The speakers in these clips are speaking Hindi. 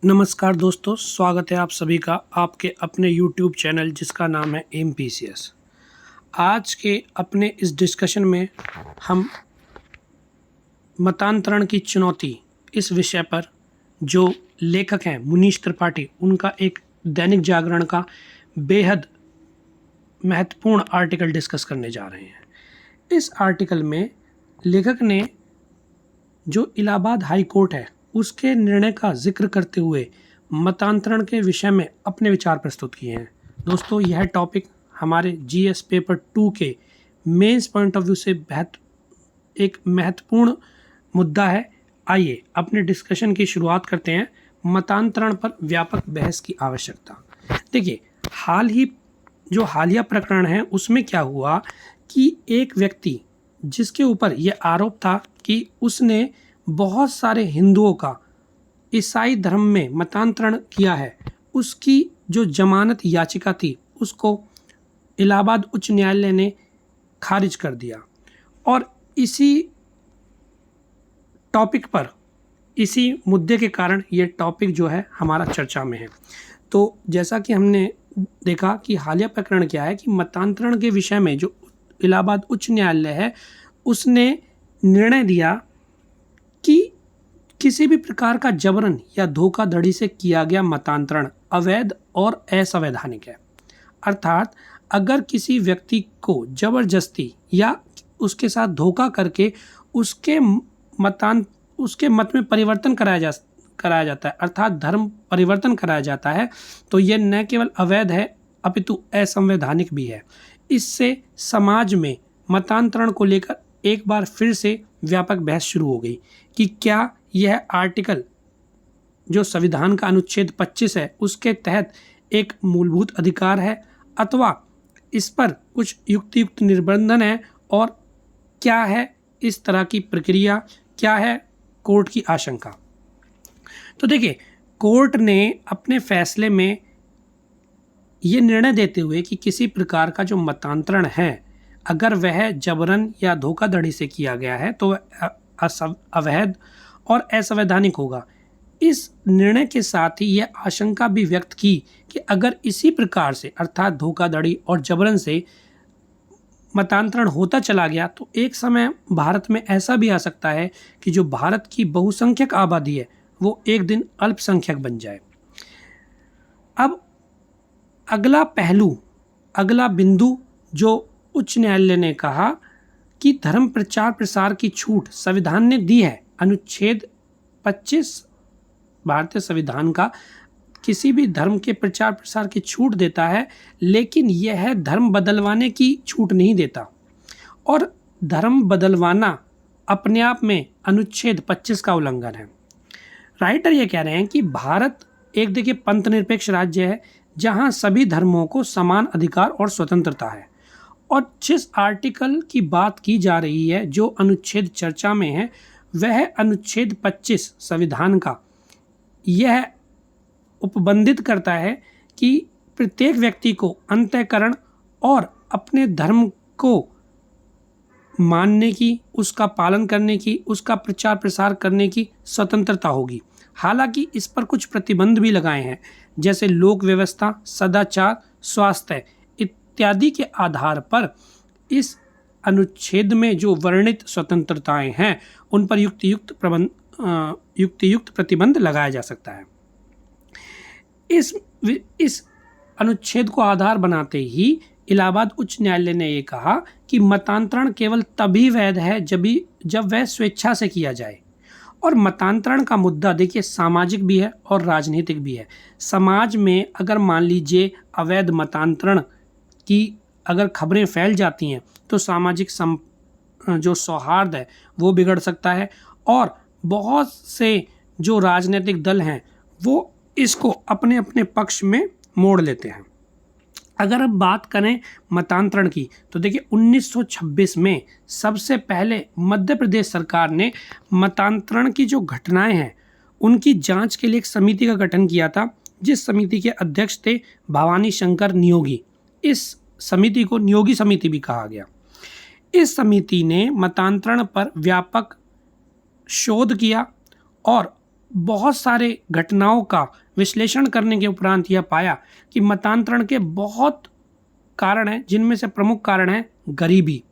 नमस्कार दोस्तों, स्वागत है आप सभी का आपके अपने YouTube चैनल जिसका नाम है MPCS। आज के अपने इस डिस्कशन में हम मतांतरण की चुनौती इस विषय पर जो लेखक हैं मुनीश त्रिपाठी, उनका एक दैनिक जागरण का बेहद महत्वपूर्ण आर्टिकल डिस्कस करने जा रहे हैं। इस आर्टिकल में लेखक ने जो इलाहाबाद हाई कोर्ट है उसके निर्णय का जिक्र करते हुए मतांतरण के विषय में अपने विचार प्रस्तुत किए हैं। दोस्तों, यह टॉपिक हमारे GS पेपर 2 के मेंस पॉइंट ऑफ व्यू से एक महत्वपूर्ण मुद्दा है। आइए अपने डिस्कशन की शुरुआत करते हैं। मतांतरण पर व्यापक बहस की आवश्यकता। देखिए, हालिया प्रकरण है उसमें क्या हुआ कि एक व्यक्ति जिसके ऊपर यह आरोप था कि उसने बहुत सारे हिंदुओं का ईसाई धर्म में मतांतरण किया है, उसकी जो जमानत याचिका थी उसको इलाहाबाद उच्च न्यायालय ने खारिज कर दिया। और इसी टॉपिक पर, इसी मुद्दे के कारण ये टॉपिक जो है हमारा चर्चा में है। तो जैसा कि हमने देखा कि हालिया प्रकरण क्या है कि मतांतरण के विषय में जो इलाहाबाद उच्च न्यायालय है उसने निर्णय दिया कि किसी भी प्रकार का जबरन या धोखाधड़ी से किया गया मतांतरण अवैध और असंवैधानिक है। अर्थात अगर किसी व्यक्ति को जबरदस्ती या उसके साथ धोखा करके उसके मत में परिवर्तन कराया जाता है, अर्थात धर्म परिवर्तन कराया जाता है, तो यह न केवल अवैध है अपितु असंवैधानिक भी है। इससे समाज में मतांतरण को लेकर एक बार फिर से व्यापक बहस शुरू हो गई कि क्या यह आर्टिकल जो संविधान का अनुच्छेद 25 है उसके तहत एक मूलभूत अधिकार है अथवा इस पर कुछ युक्त निर्बंधन है, और क्या है इस तरह की प्रक्रिया, क्या है कोर्ट की आशंका। तो देखिए, कोर्ट ने अपने फैसले में ये निर्णय देते हुए कि किसी प्रकार का जो मतांतरण है अगर वह जबरन या धोखाधड़ी से किया गया है तो वह अवैध और असंवैधानिक होगा। इस निर्णय के साथ ही यह आशंका भी व्यक्त की कि अगर इसी प्रकार से अर्थात धोखाधड़ी और जबरन से मतांतरण होता चला गया तो एक समय भारत में ऐसा भी आ सकता है कि जो भारत की बहुसंख्यक आबादी है वो एक दिन अल्पसंख्यक बन जाए। अब अगला बिंदु जो उच्च न्यायालय ने कहा कि धर्म प्रचार प्रसार की छूट संविधान ने दी है। अनुच्छेद 25 भारतीय संविधान का किसी भी धर्म के प्रचार प्रसार की छूट देता है, लेकिन यह धर्म बदलवाने की छूट नहीं देता। और धर्म बदलवाना अपने आप में अनुच्छेद 25 का उल्लंघन है। राइटर ये कह रहे हैं कि भारत एक देखिए पंथ निरपेक्ष राज्य है जहां सभी धर्मों को समान अधिकार और स्वतंत्रता है। और जिस आर्टिकल की बात की जा रही है, जो अनुच्छेद चर्चा में है, वह अनुच्छेद 25 संविधान का यह उपबंधित करता है कि प्रत्येक व्यक्ति को अंतःकरण और अपने धर्म को मानने की, उसका पालन करने की, उसका प्रचार प्रसार करने की स्वतंत्रता होगी। हालांकि इस पर कुछ प्रतिबंध भी लगाए हैं, जैसे लोक व्यवस्था, सदाचार, स्वास्थ्य इत्यादि के आधार पर इस अनुच्छेद में जो वर्णित स्वतंत्रताएं हैं उन पर युक्त प्रतिबंध लगाया जा सकता है। इस अनुच्छेद को आधार बनाते ही इलाहाबाद उच्च न्यायालय ने यह कहा कि मतांतरण केवल तभी वैध है जब वह स्वेच्छा से किया जाए। और मतांतरण का मुद्दा देखिए सामाजिक भी है और राजनीतिक भी है। समाज में अगर मान लीजिए अवैध मतांतरण की अगर खबरें फैल जाती हैं तो सामाजिक जो सौहार्द है वो बिगड़ सकता है, और बहुत से जो राजनीतिक दल हैं वो इसको अपने अपने पक्ष में मोड़ लेते हैं। अगर अब बात करें मतांतरण की तो देखिए 1926 में सबसे पहले मध्य प्रदेश सरकार ने मतांतरण की जो घटनाएं हैं उनकी जांच के लिए एक समिति का गठन किया था, जिस समिति के अध्यक्ष थे भवानी शंकर नियोगी। इस समिति को नियोगी समिति भी कहा गया। इस समिति ने मतांतरण पर व्यापक शोध किया और बहुत सारे घटनाओं का विश्लेषण करने के उपरांत यह पाया कि मतांतरण के बहुत कारण हैं, जिनमें से प्रमुख कारण है गरीबी।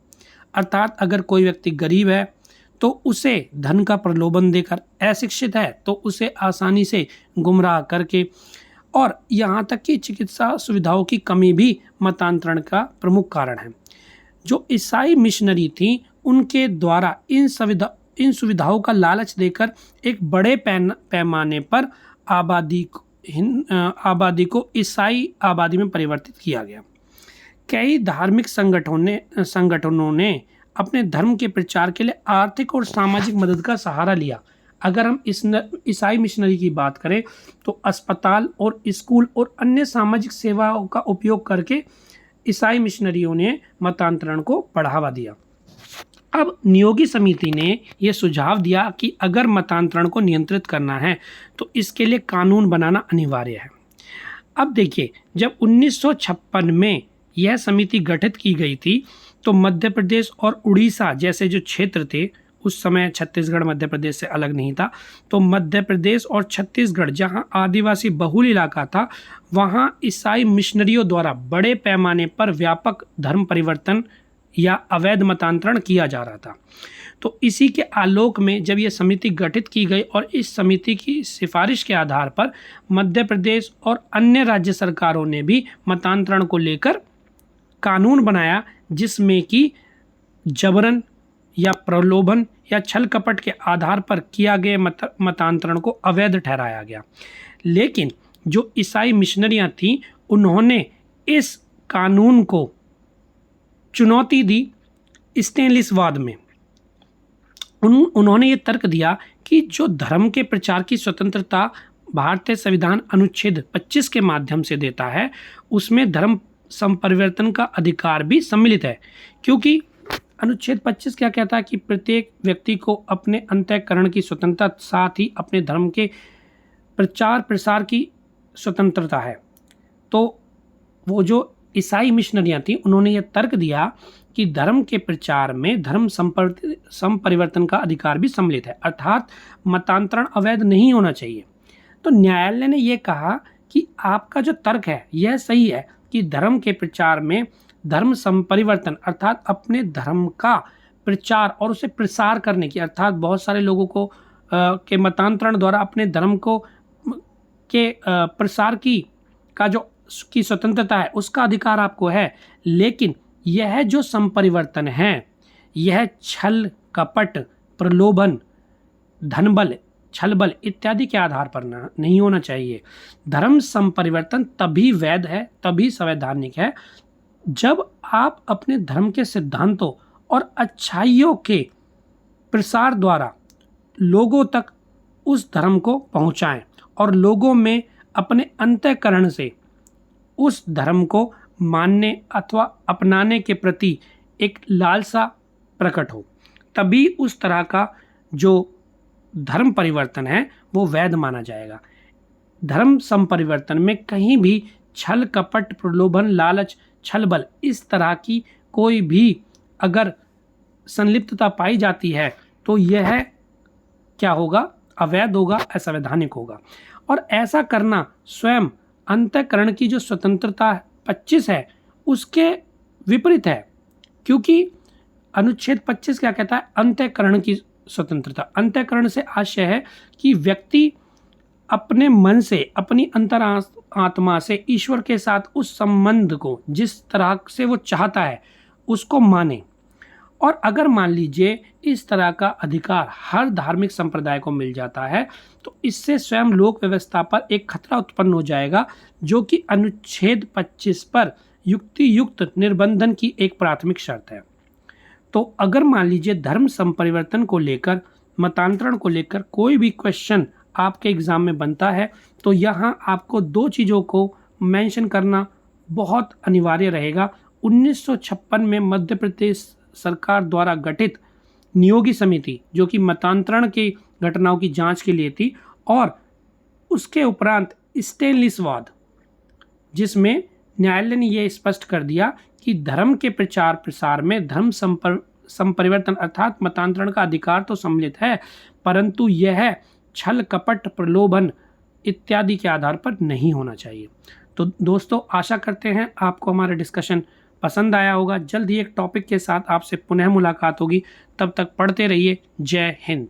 अर्थात अगर कोई व्यक्ति गरीब है तो उसे धन का प्रलोभन देकर, अशिक्षित है तो उसे आसानी से गुमराह करके, और यहाँ तक कि चिकित्सा सुविधाओं की कमी भी मतांतरण का प्रमुख कारण है। जो ईसाई मिशनरी थी उनके द्वारा इन सुविधाओं का लालच देकर एक बड़े पैमाने पर आबादी को ईसाई आबादी में परिवर्तित किया गया। कई धार्मिक संगठनों ने अपने धर्म के प्रचार के लिए आर्थिक और सामाजिक मदद का सहारा लिया। अगर हम इस ईसाई मिशनरी की बात करें तो अस्पताल और स्कूल और अन्य सामाजिक सेवाओं का उपयोग करके ईसाई मिशनरियों ने मतांतरण को बढ़ावा दिया। अब नियोगी समिति ने यह सुझाव दिया कि अगर मतांतरण को नियंत्रित करना है तो इसके लिए कानून बनाना अनिवार्य है। अब देखिए, जब 1956 में यह समिति गठित की गई थी तो मध्य प्रदेश और उड़ीसा जैसे जो क्षेत्र थे, उस समय छत्तीसगढ़ मध्य प्रदेश से अलग नहीं था, तो मध्य प्रदेश और छत्तीसगढ़ जहां आदिवासी बहुल इलाका था, वहां ईसाई मिशनरियों द्वारा बड़े पैमाने पर व्यापक धर्म परिवर्तन या अवैध मतांतरण किया जा रहा था। तो इसी के आलोक में जब यह समिति गठित की गई और इस समिति की सिफारिश के आधार पर मध्य प्रदेश और अन्य राज्य सरकारों ने भी मतांतरण को लेकर कानून बनाया, जिसमें कि जबरन या प्रलोभन या छल कपट के आधार पर किया गया मतांतरण को अवैध ठहराया गया। लेकिन जो ईसाई मिशनरियां थीं उन्होंने इस कानून को चुनौती दी स्टेनलिसवाद में। उन्होंने ये तर्क दिया कि जो धर्म के प्रचार की स्वतंत्रता भारतीय संविधान अनुच्छेद 25 के माध्यम से देता है, उसमें धर्म संपरिवर्तन का अधिकार भी सम्मिलित है। क्योंकि अनुच्छेद 25 क्या कहता है कि प्रत्येक व्यक्ति को अपने अंतःकरण की स्वतंत्रता, साथ ही अपने धर्म के प्रचार प्रसार की स्वतंत्रता है। तो वो जो ईसाई मिशनरियां थी उन्होंने ये तर्क दिया कि धर्म के प्रचार में धर्म संपरिवर्तन का अधिकार भी सम्मिलित है, अर्थात मतांतरण अवैध नहीं होना चाहिए। तो न्यायालय ने यह कहा कि आपका जो तर्क है यह सही है कि धर्म के प्रचार में धर्म संपरिवर्तन अर्थात अपने धर्म का प्रचार और उसे प्रसार करने की, अर्थात बहुत सारे लोगों को के मतांतरण द्वारा अपने धर्म को के प्रसार की स्वतंत्रता है, उसका अधिकार आपको है। लेकिन यह जो संपरिवर्तन है यह छल कपट, प्रलोभन, धनबल, छलबल इत्यादि के आधार पर नहीं होना चाहिए। धर्म संपरिवर्तन तभी वैध है, तभी संवैधानिक है, जब आप अपने धर्म के सिद्धांतों और अच्छाइयों के प्रसार द्वारा लोगों तक उस धर्म को पहुंचाएं और लोगों में अपने अंतःकरण से उस धर्म को मानने अथवा अपनाने के प्रति एक लालसा प्रकट हो, तभी उस तरह का जो धर्म परिवर्तन है वो वैध माना जाएगा। धर्म संपरिवर्तन में कहीं भी छल कपट, प्रलोभन, लालच, छलबल इस तरह की कोई भी अगर संलिप्तता पाई जाती है तो यह क्या होगा? अवैध होगा, असंवैधानिक होगा। और ऐसा करना स्वयं अंतःकरण की जो स्वतंत्रता 25 है उसके विपरीत है। क्योंकि अनुच्छेद 25 क्या कहता है? अंतःकरण की स्वतंत्रता। अंतःकरण से आशय है कि व्यक्ति अपने मन से, अपनी अंतरात्मा से ईश्वर के साथ उस संबंध को जिस तरह से वो चाहता है उसको माने। और अगर मान लीजिए इस तरह का अधिकार हर धार्मिक संप्रदाय को मिल जाता है तो इससे स्वयं लोक व्यवस्था पर एक खतरा उत्पन्न हो जाएगा, जो कि अनुच्छेद 25 पर युक्ति युक्त निर्बंधन की एक प्राथमिक शर्त है। तो अगर मान लीजिए धर्म संपरिवर्तन को लेकर, मतांतरण को लेकर कोई भी क्वेश्चन आपके एग्जाम में बनता है तो यहाँ आपको दो चीज़ों को मेंशन करना बहुत अनिवार्य रहेगा। 1956 में मध्य प्रदेश सरकार द्वारा गठित नियोगी समिति जो कि मतांतरण की घटनाओं की जांच के लिए थी, और उसके उपरांत स्टेनलिसवाद, जिसमें न्यायालय ने यह स्पष्ट कर दिया कि धर्म के प्रचार प्रसार में धर्म संपरिवर्तन अर्थात मतांतरण का अधिकार तो सम्मिलित है, परंतु यह छल कपट प्रलोभन इत्यादि के आधार पर नहीं होना चाहिए। तो दोस्तों, आशा करते हैं आपको हमारा डिस्कशन पसंद आया होगा। जल्द ही एक टॉपिक के साथ आपसे पुनः मुलाकात होगी। तब तक पढ़ते रहिए। जय हिंद।